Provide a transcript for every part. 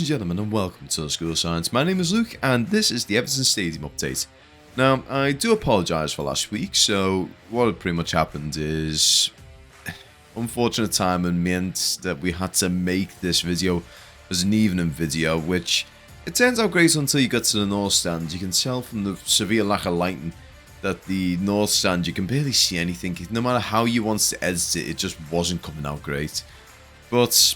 Ladies and gentlemen, and welcome to the School of Science. My name is Luke, and this is the Everton Stadium update. Now, I do apologise for last week. So, what had pretty much happened is unfortunate timing meant that we had to make this video as an evening video, which it turns out great until you get to the north stand. You can tell from the severe lack of lighting that the north stand, you can barely see anything. No matter how you want to edit it, it just wasn't coming out great. But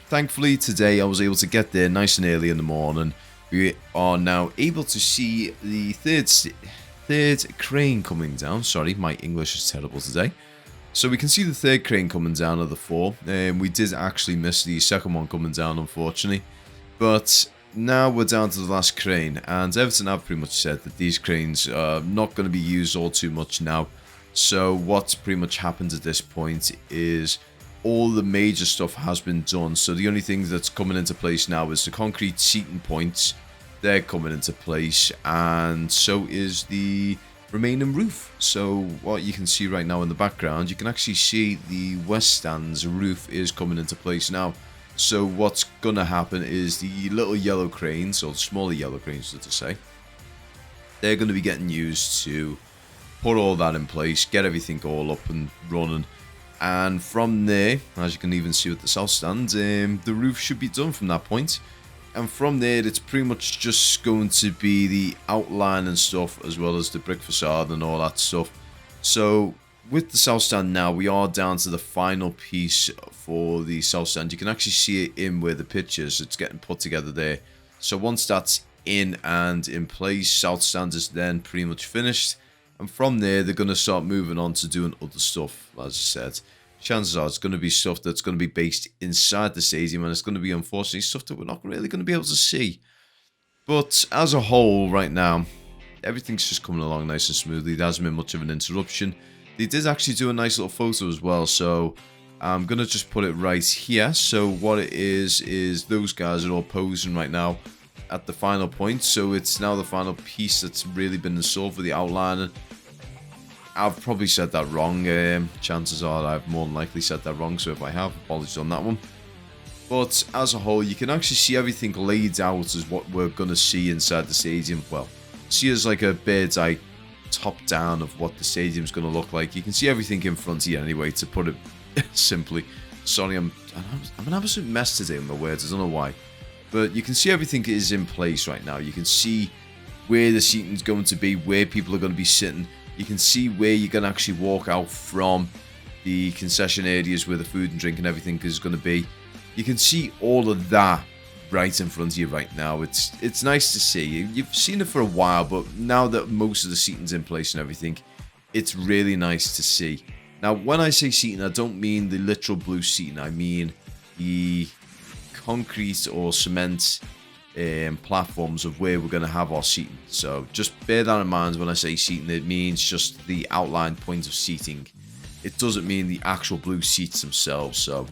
thankfully today I was able to get there nice and early in the morning. We are now able to see the third crane coming down. Sorry, my English is terrible today. So we can see the third crane coming down of the four. We did actually miss the second one coming down, unfortunately. But now we're down to the last crane, and Everton have pretty much said that these cranes are not going to be used all too much now. So what's pretty much happened at this point is all the major stuff has been done. So the only thing that's coming into place now is the concrete seating points. They're coming into place, and so is the remaining roof. So what you can see right now in the background, you can actually see the west stand's roof is coming into place now. So what's gonna happen is the little yellow cranes, or the smaller yellow cranes, so to say, they're gonna be getting used to put all that in place, get everything all up and running. And from there, as you can even see with the south stand, the roof should be done from that point. And from there, it's pretty much just going to be the outline and stuff, as well as the brick facade and all that stuff. So with the south stand now, we are down to the final piece for the south stand. You can actually see it in where the pitch is. It's getting put together there. So once that's in and in place, south stand is then pretty much finished. And from there, they're going to start moving on to doing other stuff. As I said, chances are it's going to be stuff that's going to be based inside the stadium, and it's going to be, unfortunately, stuff that we're not really going to be able to see. But as a whole, right now, everything's just coming along nice and smoothly. There hasn't been much of an interruption. They did actually do a nice little photo as well, so I'm going to just put it right here. So what it is those guys are all posing right now at the final point. So it's now the final piece that's really been installed for the outline. I've probably said that wrong. Chances are I've more than likely said that wrong, so if I have, apologies on that one. But as a whole, you can actually see everything laid out as what we're going to see inside the stadium. Well, see as like a bird's eye top down of what the stadium's going to look like. You can see everything in front of you anyway, to put it simply. Sorry, I'm an absolute mess today with my words, I don't know why. But you can see everything is in place right now. You can see where the seating's going to be, where people are going to be sitting. You can see where you can actually walk out from the concession areas where the food and drink and everything is going to be. You can see all of that right in front of you right now. It's nice to see. You've seen it for a while, but now that most of the seating's in place and everything, it's really nice to see. Now, when I say seating, I don't mean the literal blue seating. I mean the concrete or cement platforms of where we're going to have our seating. So just bear that in mind when I say seating. It means just the outline point of seating. It doesn't mean the actual blue seats themselves. So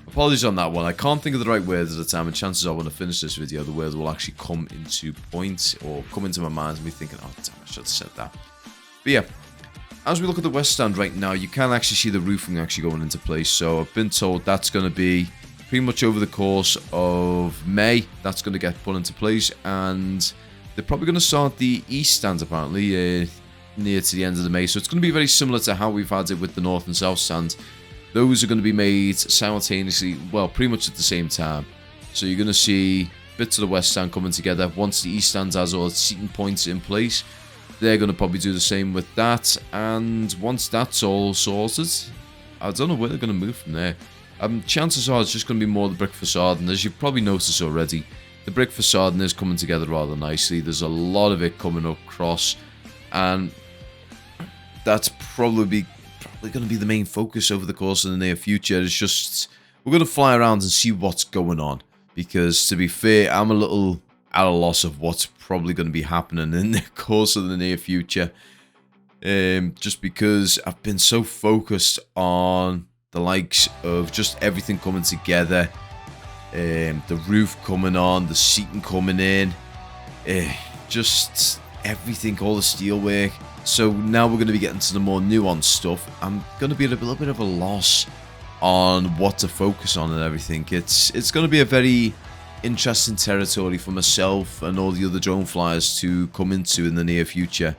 apologies on that one. I can't think of the right words at the time, and chances are when I finish this video, the words will actually come into point or come into my mind and be thinking, oh damn, I should have said that. But yeah, as we look at the west stand right now, you can actually see the roofing actually going into place. So I've been told that's going to be pretty much over the course of May. That's going to get put into place, and they're probably going to start the east stand apparently near to the end of the May. So it's going to be very similar to how we've had it with the north and south stand. Those are going to be made simultaneously, well, pretty much at the same time. So you're going to see bits of the west stand coming together. Once the east stand has all its seating points in place, they're going to probably do the same with that. And once that's all sorted, I don't know where they're going to move from there. Chances are it's just going to be more the brick facade, and as you've probably noticed already, the brick facade is coming together rather nicely. There's a lot of it coming across, and that's probably going to be the main focus over the course of the near future. It's just, we're going to fly around and see what's going on, because to be fair, I'm a little at a loss of what's probably going to be happening in the course of the near future, just because I've been so focused on the likes of just everything coming together, the roof coming on, the seating coming in, just everything, all the steelwork. So now we're going to be getting to the more nuanced stuff. I'm going to be at a little bit of a loss on what to focus on and everything. It's going to be a very interesting territory for myself and all the other drone flyers to come into in the near future.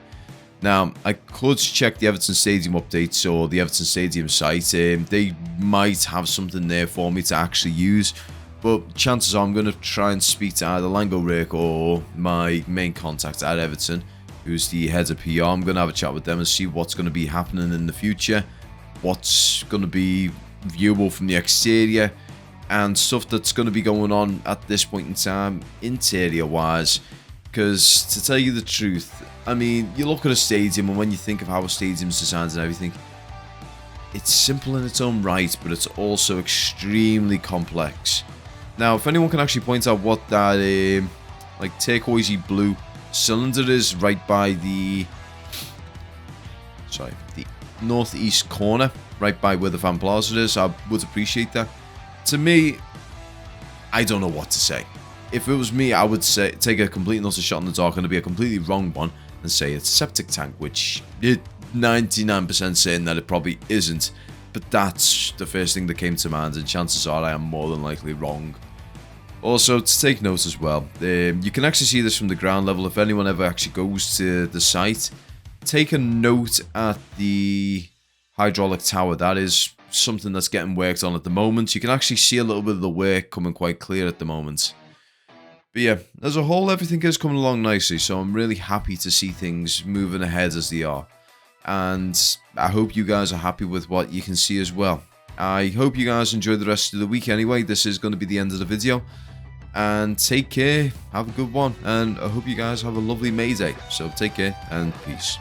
Now, I could check the Everton Stadium updates or the Everton Stadium site. They might have something there for me to actually use, but chances are I'm going to try and speak to either Lango Rick or my main contact at Everton, who's the head of PR. I'm going to have a chat with them and see what's going to be happening in the future, what's going to be viewable from the exterior, and stuff that's going to be going on at this point in time, interior-wise. Because, to tell you the truth, I mean, you look at a stadium, and when you think of how a stadium's designed and everything, it's simple in its own right, but it's also extremely complex. Now, if anyone can actually point out what that, like, turquoisey blue cylinder is right by the northeast corner, right by where the Fan Plaza is, I would appreciate that. To me, I don't know what to say. If it was me, I would say take a complete and utter shot in the dark and it'd be a completely wrong one and say it's a septic tank, which 99% saying that it probably isn't. But that's the first thing that came to mind, and chances are I am more than likely wrong. Also, to take note as well, you can actually see this from the ground level. If anyone ever actually goes to the site, take a note at the hydraulic tower. That is something that's getting worked on at the moment. You can actually see a little bit of the work coming quite clear at the moment. But yeah, as a whole, everything is coming along nicely, so I'm really happy to see things moving ahead as they are. And I hope you guys are happy with what you can see as well. I hope you guys enjoy the rest of the week anyway. This is going to be the end of the video. And take care, have a good one, and I hope you guys have a lovely May Day. So take care, and peace.